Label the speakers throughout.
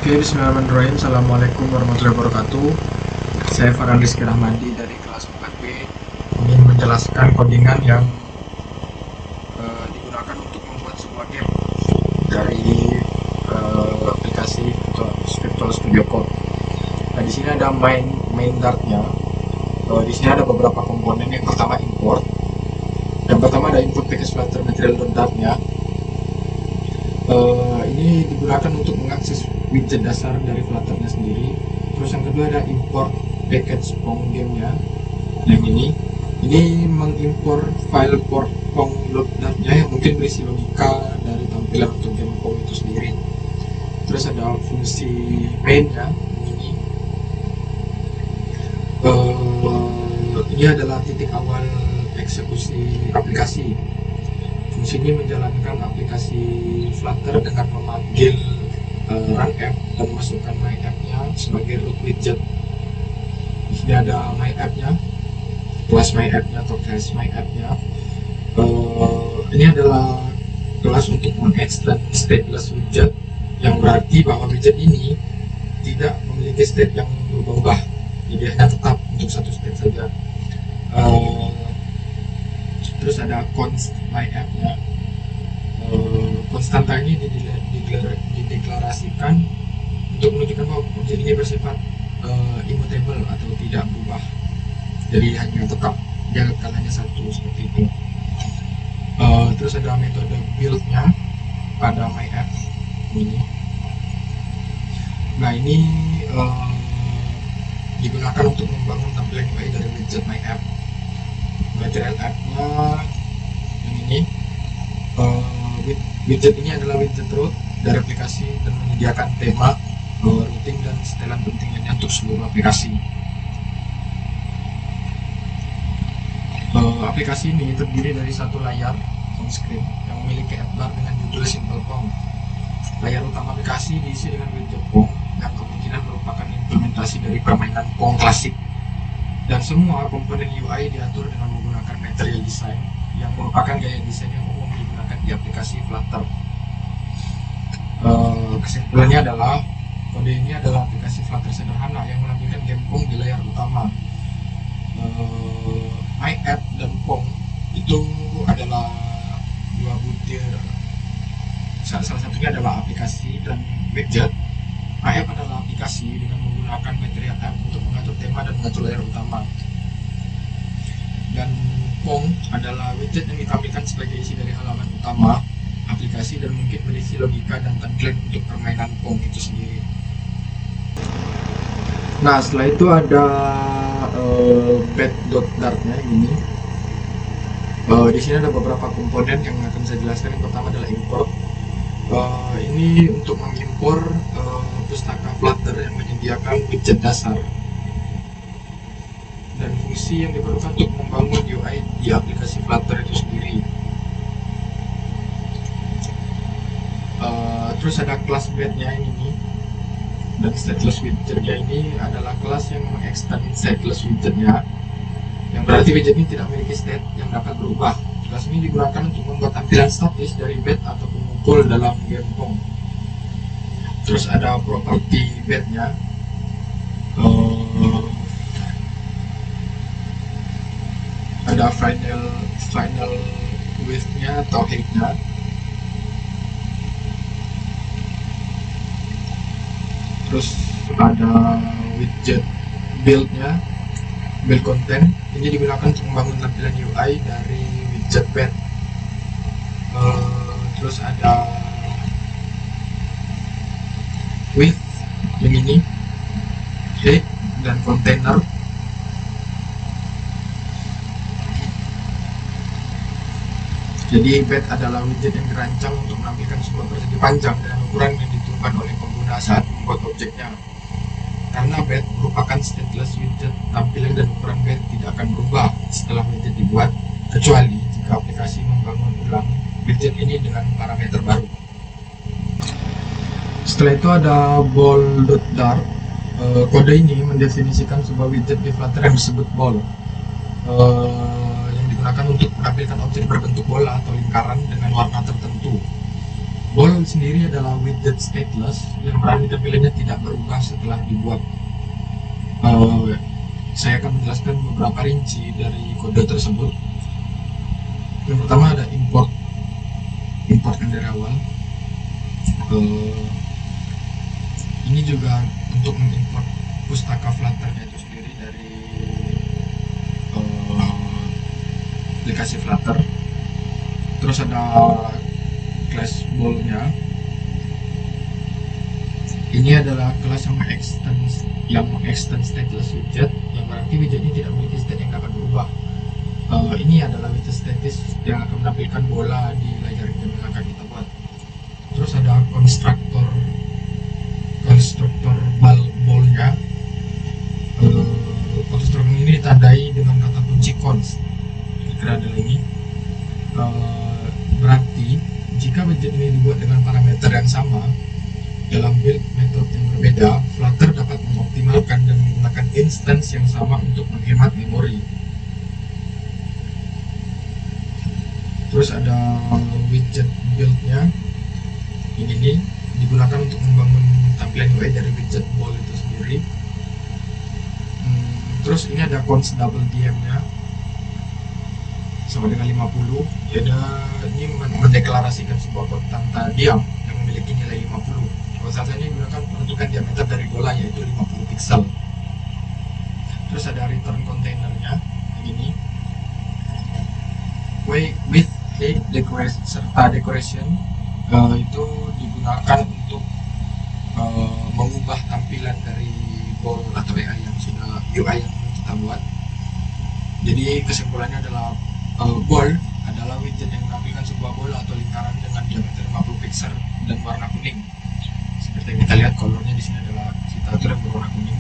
Speaker 1: Oke, bismillahirrahmanirrahim. Assalamualaikum warahmatullahi wabarakatuh. Saya Farhan Rizky Rahmadi dari kelas 4B ingin menjelaskan codingan yang digunakan untuk membuat sebuah game dari aplikasi Virtual Studio Code. Nah, di sini ada main dartnya. Di sini ada beberapa komponen. Yang pertama import. Yang pertama ada input package flutter material.dartnya. Ini digunakan untuk mengakses widget dasar dari Flutter-nya sendiri. Terus yang kedua ada import package Pong game-nya. Yang ini mengimpor file port Pong.dart-nya yang mungkin berisi logika dari tampilan untuk game Pong itu sendiri. Terus ada fungsi main-nya. Ini adalah titik awal eksekusi aplikasi. Fungsi ini menjalankan aplikasi Flutter dengan memanggil run app dan masukkan my app-nya sebagai root widget. Di sini ada my app-nya, kelas my app-nya atau class my app-nya. Ini adalah kelas untuk mengextend stateless widget, yang berarti bahwa widget ini tidak memiliki state yang berubah-ubah, jadi hanya tetap untuk satu state saja. Terus ada const my app-nya. Konstanta ini dideklarasikan untuk menunjukkan bahwa objek ini bersifat immutable atau tidak berubah, jadi hanya tetap dia hanya satu seperti itu. Terus ada metode build-nya pada my app ini. Nah, ini digunakan untuk membangun tampilan UI dari widget my app. Material app-nya yang ini. Widget ini adalah widget root dari aplikasi dan menyediakan tema, routing, dan setelan penting lainnya untuk seluruh aplikasi. Aplikasi ini terdiri dari satu layar home screen yang memiliki app bar dengan judul Simple Pong. Layar utama aplikasi diisi dengan widget Pong yang kemungkinan merupakan implementasi dari permainan Pong klasik. Dan semua komponen UI diatur dengan menggunakan material design yang merupakan gaya desain yang umum digunakan di aplikasi Flutter. Kesimpulannya adalah kode ini adalah aplikasi Flutter sederhana yang menampilkan game Pong di layar utama. My App dan Pong itu adalah dua butir. Salah satunya adalah aplikasi dan widget. My App adalah aplikasi dengan menggunakan material app untuk mengatur tema dan mengatur layar utama. Dan Pong adalah widget yang ditampilkan sebagai isi dari halaman utama aplikasi dan mungkin berisi logika dan template untuk permainan Pong itu sendiri. Nah, setelah itu ada bet.dart-nya ini. Di sini ada beberapa komponen yang akan saya jelaskan. Yang pertama adalah import. Ini untuk mengimpor pustaka Flutter yang menyediakan widget dasar dan fungsi yang diperlukan untuk membangun UI di aplikasi Flutter itu sendiri. Terus ada kelas bet-nya ini, dan stateless widget-nya ini adalah kelas yang mengextend stateless widget-nya, yang berarti widget ini tidak memiliki state yang dapat berubah. Kelas ini digunakan untuk membuat tampilan statis dari bet atau pemukul dalam game Pong. Terus ada property bet-nya. Ada final width-nya atau height-nya. Terus ada widget build-nya, build content. Ini digunakan untuk membangun tampilan UI dari widget bet. Terus ada width yang ini, height, dan container. Jadi bet adalah widget yang dirancang untuk menampilkan sebuah persegi panjang dengan ukuran yang ditentukan oleh pengguna saat membuat objeknya. Karena bet merupakan stateless widget, tampilan dan ukuran bet tidak akan berubah setelah widget dibuat, kecuali jika aplikasi membangun ulang widget ini dengan parameter baru. Setelah itu ada ball.dart. Kode ini mendefinisikan sebuah widget di Flutter yang disebut ball, yang digunakan untuk menampilkan objek berbentuk bola atau lingkaran dengan warna tertentu. Ball sendiri adalah widget stateless yang berarti tampilannya tidak berubah setelah dibuat. Saya akan menjelaskan beberapa rinci dari kode tersebut. Yang pertama ada importkan dari awal. Ini juga untuk mengimport pustaka Flutter-nya itu sendiri dari aplikasi Flutter. Terus ada class ball-nya. Ini adalah kelas yang mengextend stateless widget, yang berarti widget ini tidak memiliki state yang dapat berubah. Ini adalah widget statis yang akan menampilkan bola di layar game yang akan kita buat. Terus ada konstruktor ball-nya. Konstruktor ini ditandai dengan kata kunci cons. Kira-kira adalah ini. Berarti jika widget ini dibuat dengan parameter yang sama dalam build metode yang berbeda, Flutter dapat mengoptimalkan dan menggunakan instance yang sama untuk menghemat memori. Terus ada widget build-nya. Ini nih digunakan untuk membangun tampilan UI dari widget ball itu sendiri. Terus ini ada cons double DM-nya sama dengan 50. Ini mendeklarasikan sebuah konstanta diam yang memiliki nilai 50. Konstanta ini digunakan menentukan diameter dari bola, yaitu 50 pixel. Terus ada return containernya ini, width, height, decoration serta decoration. Itu digunakan untuk mengubah tampilan dari ball atau UI yang kita buat. Jadi kesimpulannya adalah ball adalah widget yang menampilkan sebuah bola atau lingkaran dengan diameter 50 pixel dan warna kuning. Seperti yang kita lihat, colornya di sini adalah kita atur yang berwarna kuning.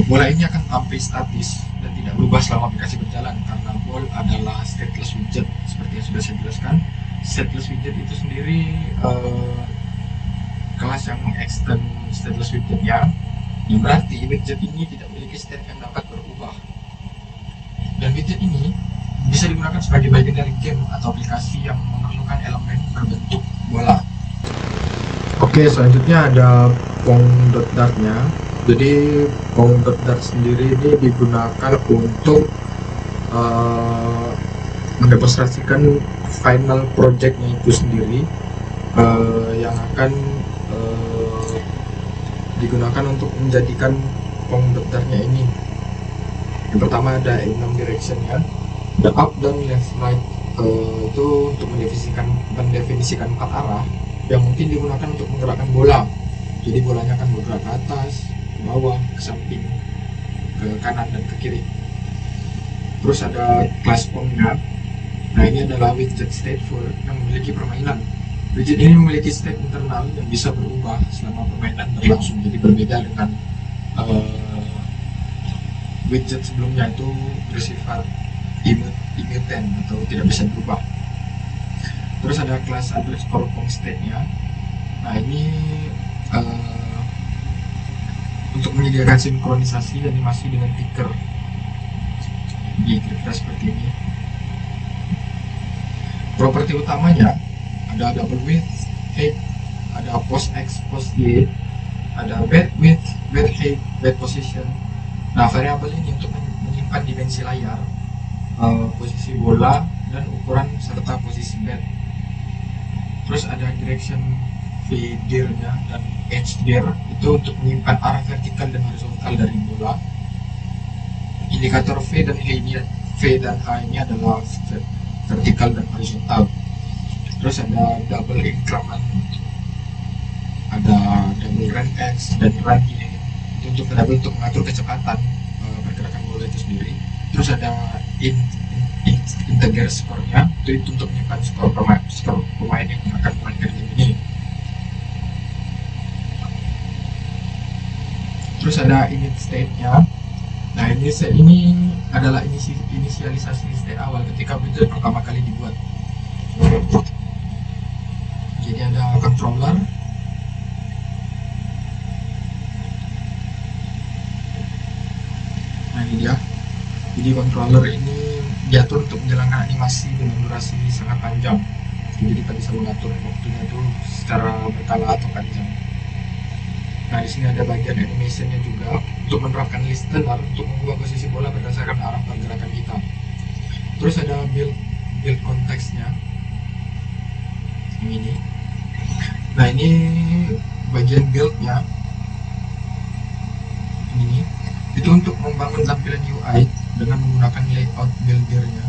Speaker 1: Bola ini akan tampil statis dan tidak berubah selama aplikasi berjalan karena ball adalah stateless widget. Seperti yang sudah saya jelaskan, stateless widget itu sendiri kelas yang mengextend stateless widgetnya, yang berarti widget ini tidak memiliki state yang dapat berubah. Dan widget ini bisa digunakan sebagai bagian dari game atau aplikasi yang memerlukan elemen berbentuk bola. Oke, selanjutnya ada pong.dart-nya. Jadi pong.dart sendiri ini digunakan untuk mendemonstrasikan final projectnya itu sendiri, yang akan digunakan untuk menjadikan pong.dart-nya ini. Yang pertama ada 6 direction-nya, ada up, down, left, right. Itu untuk mendefinisikan 4 arah yang mungkin digunakan untuk menggerakkan bola. Jadi bolanya akan bergerak ke atas, ke bawah, ke samping, ke kanan dan ke kiri. Terus ada class pong-nya. Nah, ini adalah widget stateful yang memiliki permainan. Widget ini memiliki state internal yang bisa berubah selama permainan berlangsung. Jadi berbeda dengan widget sebelumnya itu bersifat immutable atau tidak bisa berubah. Terus ada class underscore pong state-nya. Nah, ini untuk menyediakan sinkronisasi animasi dengan ticker. Jadi kira-kira seperti ini. Properti utamanya ada double width, height, ada post X, post Y, ada bed width, bed height, bed position. Nah, variabel ini untuk menyimpan dimensi layar, posisi bola, dan ukuran serta posisi bed. Terus ada direction V-dir-nya dan H-dir itu untuk menyimpan arah vertikal dan horizontal dari bola. Indikator V dan H ini adalah vertikal dan horizontal. Terus ada double increment, ada double rank X dan rank Y. Itu untuk mengatur kecepatan pergerakan bola itu sendiri. Terus ada integer skornya, itu untuk menyimpan skor pemain yang akan memainkan game ini. Terus ada init state-nya. Nah, ini adalah inisialisasi state awal ketika widget pertama kali dibuat. Jadi ada controller, nah ini dia. Jadi controller ini diatur untuk menjalankan animasi dengan durasi sangat panjang. Jadi kita bisa mengatur waktunya itu secara berkala atau panjang. Nah, di sini ada bagian animationnya juga untuk menerapkan listener untuk mengubah posisi bola berdasarkan arah pergerakan kita. Terus ada build konteksnya ini. Nah, ini bagian buildnya ini itu untuk membangun tampilan UI dengan menggunakan layout buildernya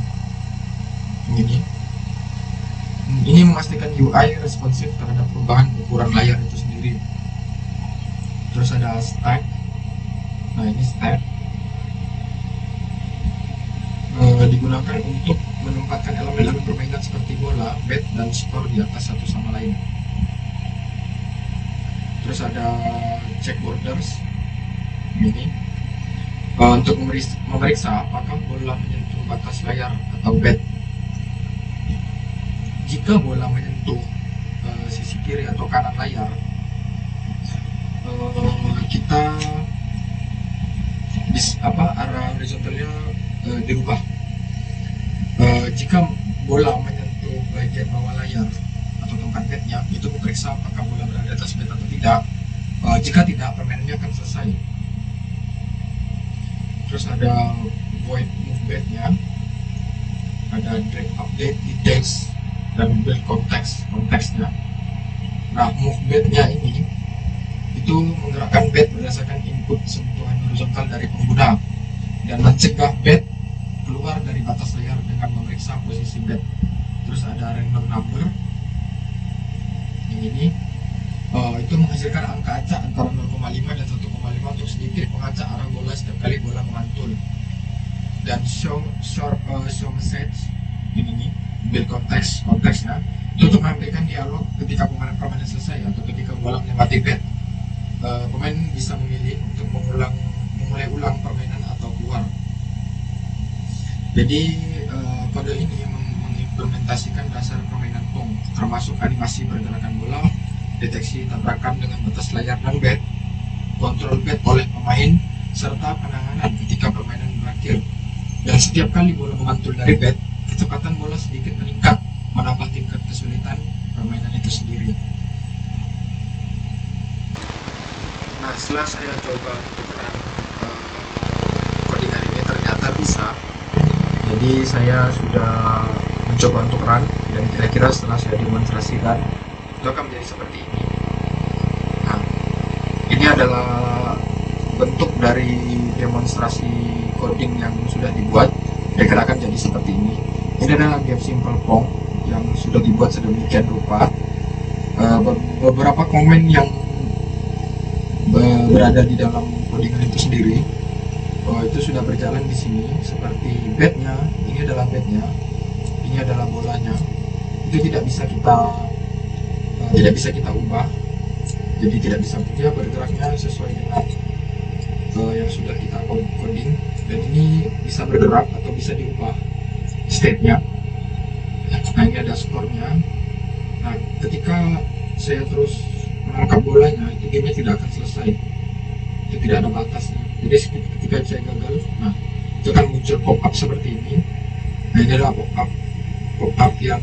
Speaker 1: ini memastikan UI responsif terhadap perubahan ukuran layar itu sendiri. Terus ada stack. Nah, ini stack digunakan untuk menempatkan elemen-elemen permainan seperti bola, bat, dan skor di atas satu sama lain. Terus ada check borders ini untuk memeriksa apakah bola menyentuh batas layar atau bat. Jika bola menyentuh sisi kiri atau kanan layar, kita arah horizontalnya dirubah. Jika bola menyentuh bagian bawah layar atau tempat batnya, itu memeriksa apakah bola berada di atas bat atau tidak. Jika tidak, permainannya akan selesai. Terus ada void move batnya, ada drag update details, dan build konteksnya. Nah, move batnya ini itu menggerakkan bat berdasarkan input sentuhan horizontal dari pengguna dan mencegah bat keluar dari batas layar dengan memeriksa posisi bat. Terus ada random number ini itu menghasilkan angka acak antara 0,5 dan 1,5 untuk sedikit mengacak arah bola setiap kali bola memantul. Dan show message ini build konteksnya itu untuk menampilkan dialog ketika permainan selesai atau ketika bola melewati bat. Pemain bisa memilih untuk memulai ulang permainan atau keluar. Jadi kode ini mengimplementasikan dasar permainan Pong, termasuk animasi pergerakan bola, deteksi tabrakan dengan batas layar dan bat, kontrol bat oleh pemain, serta penanganan ketika permainan berakhir. Dan setiap kali bola memantul dari bat, kecepatan bola sedikit meningkat, menambah tingkat kesulitan permainan itu sendiri. Nah, setelah saya coba untuk codingan ini ternyata bisa. Jadi saya sudah mencoba untuk run dan kira-kira setelah saya demonstrasikan itu akan menjadi seperti ini. Nah, ini adalah bentuk dari demonstrasi coding yang sudah dibuat. Kira-kira akan jadi seperti ini. Ini adalah game simple Pong yang sudah dibuat sedemikian rupa. Beberapa komen yang berada di dalam codingan itu sendiri itu sudah berjalan di sini, seperti batnya. Ini adalah batnya, ini adalah bolanya. Itu tidak bisa kita ubah, jadi tidak bisa dia bergeraknya sesuai dengan yang sudah kita coding. Dan ini bisa bergerak atau bisa diubah state-nya. Nah, ini ada skornya. Nah, ketika saya terus menangkap bolanya, itu gamenya tidak akan selesai, itu tidak ada batasnya. Jadi ketika saya gagal, nah itu akan muncul pop-up seperti ini. Nah, ini adalah pop-up yang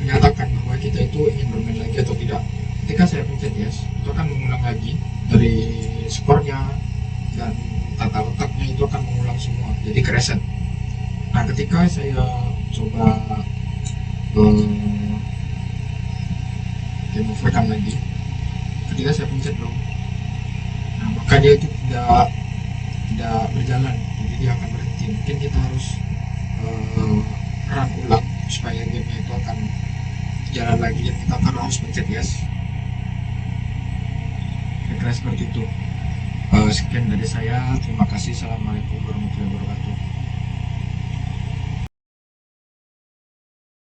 Speaker 1: menyatakan bahwa kita itu ingin bermain lagi atau tidak. Ketika saya pencet yes, itu akan mengulang lagi dari skornya dan tata letaknya, itu akan mengulang semua, jadi kereset. Nah, ketika saya coba game over lagi, ketika saya pencet long, nah maka dia itu tidak berjalan, jadi dia akan berhenti. Mungkin kita harus run ulang supaya gamenya itu akan jalan lagi dan kita akan harus pencet yes. Kira-kira seperti itu. Sekian dari saya, terima kasih. Assalamualaikum warahmatullahi wabarakatuh.